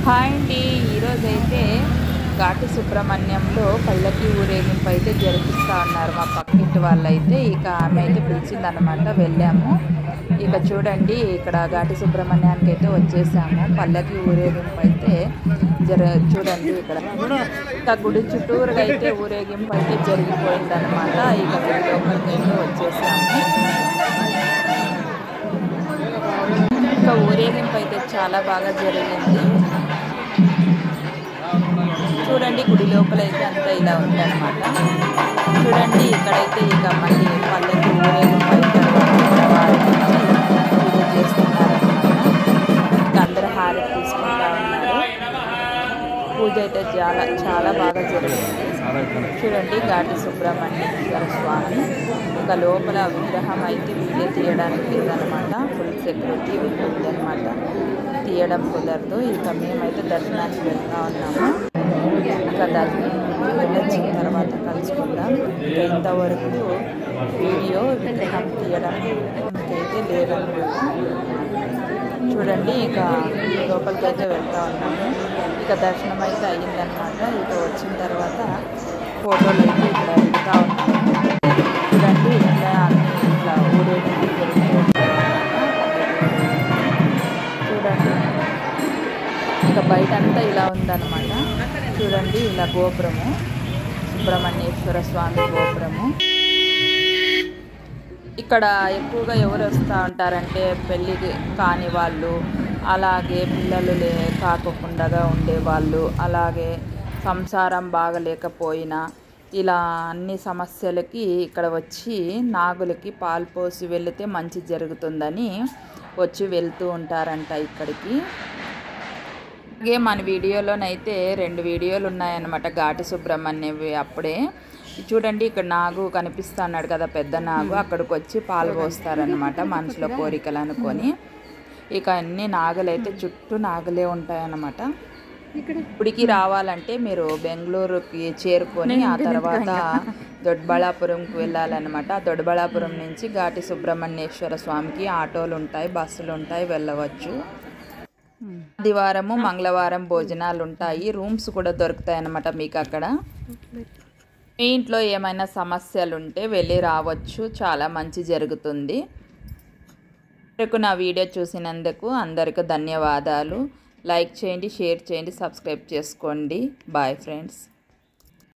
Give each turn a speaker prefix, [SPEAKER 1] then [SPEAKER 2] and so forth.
[SPEAKER 1] Hi అండి. ఈరోజైతే ఘాటి సుబ్రహ్మణ్యంలో పల్లకి ఊరేగింపు అయితే జరిపిస్తూ ఉన్నారు మా పక్కింటి వాళ్ళైతే. ఇక ఆమె అయితే పిలిచిందనమాట, వెళ్ళాము. ఇక చూడండి, ఇక్కడ ఘాటి సుబ్రహ్మణ్యానికి అయితే వచ్చేసాము. పల్లకి ఊరేగింపు అయితే చూడండి, ఇక గుడి చుట్టూరుగా అయితే ఊరేగింపు అయితే జరిగిపోయిందనమాట. ఇక లోపలికి అయితే వచ్చేసాము. ఇక ఊరేగింపు అయితే చాలా బాగా జరిగింది. చూడండి, గుడి లోపల అయితే అంతా ఇలా ఉందన్నమాట. చూడండి, ఇక్కడైతే ఇక మళ్ళీ పల్లకి ఊరేగింపు పూజ చేస్తున్నారనమాట. ఇక అందరూ హారతి తీసుకుంటా ఉన్నారు. పూజ అయితే చాలా బాగా జరిగింది. చూడండి, ఘాటి సుబ్రహ్మణ్యేశ్వర స్వామి. ఇక లోపల విగ్రహం అయితే వీడియో తీయడానికి లేదనమాట, ఫుల్ సెక్యూరిటీ ఉందన్నమాట, తీయడం కుదరదు. ఇక మేమైతే దర్శనానికి వెళ్తా ఉన్నాము. ఇక దర్శనం వెళ్ళొచ్చిన తర్వాత కలుసుకుందాం. ఇక ఇంతవరకు వీడియో విగ్రహం తీయడం అయితే లేదన్నమాట. చూడండి, ఇక లోపలికి అయితే వెళ్తా ఉన్నాము. ఇక దర్శనం అయితే అయ్యిందనమాట. ఇక వచ్చిన తర్వాత ఫోటోలు అయితే ఇక్కడ వెళ్తూ ఉన్నాము. చూడండి, ఇట్లా అన్ని ఇట్లా ఊరేగింపు చూడండి. ఇక బయట అంతా ఇలా ఉందన్నమాట. చూడండి, ఇలా గోపురము, సుబ్రహ్మణ్యేశ్వర స్వామి గోపురము. ఇక్కడ ఎక్కువగా ఎవరు వస్తూ ఉంటారంటే పెళ్ళి కాని వాళ్ళు, అలాగే పిల్లలు కాకుండా ఉండేవాళ్ళు, అలాగే సంసారం బాగలేకపోయినా, ఇలా అన్ని సమస్యలకి ఇక్కడ వచ్చి నాగులకి పాలు పోసి వెళితే మంచి జరుగుతుందని వచ్చి వెళ్తూ ఉంటారంట ఇక్కడికి. అలాగే మన వీడియోలోనైతే 2 వీడియోలు ఉన్నాయన్నమాట ఘాటి సుబ్రహ్మణ్యవి. అప్పుడే చూడండి, ఇక్కడ నాగు కనిపిస్తున్నాడు కదా, పెద్ద నాగు. అక్కడికి వచ్చి పాలు పోస్తారనమాట మనసులో కోరికలు అనుకొని. ఇక అన్ని నాగులైతే చుట్టూ నాగులే ఉంటాయన్నమాట. గుడికి రావాలంటే మీరు బెంగళూరుకి చేరుకొని ఆ తర్వాత దొడ్బళ్ళాపురంకి వెళ్ళాలన్నమాట. దొడ్బళ్ళాపురం నుంచి ఘాటి సుబ్రహ్మణ్యేశ్వర స్వామికి ఆటోలు ఉంటాయి, బస్సులు ఉంటాయి, వెళ్ళవచ్చు. ఆదివారము మంగళవారం భోజనాలు ఉంటాయి, రూమ్స్ కూడా దొరుకుతాయి అన్నమాట మీకు అక్కడ. మీ ఇంట్లో ఏమైనా సమస్యలు ఉంటే వెళ్ళి రావచ్చు, చాలా మంచి జరుగుతుంది. నా వీడియో చూసినందుకు అందరికీ ధన్యవాదాలు. లైక్ చేయండి, షేర్ చేయండి, సబ్స్క్రైబ్ చేసుకోండి. Bye friends.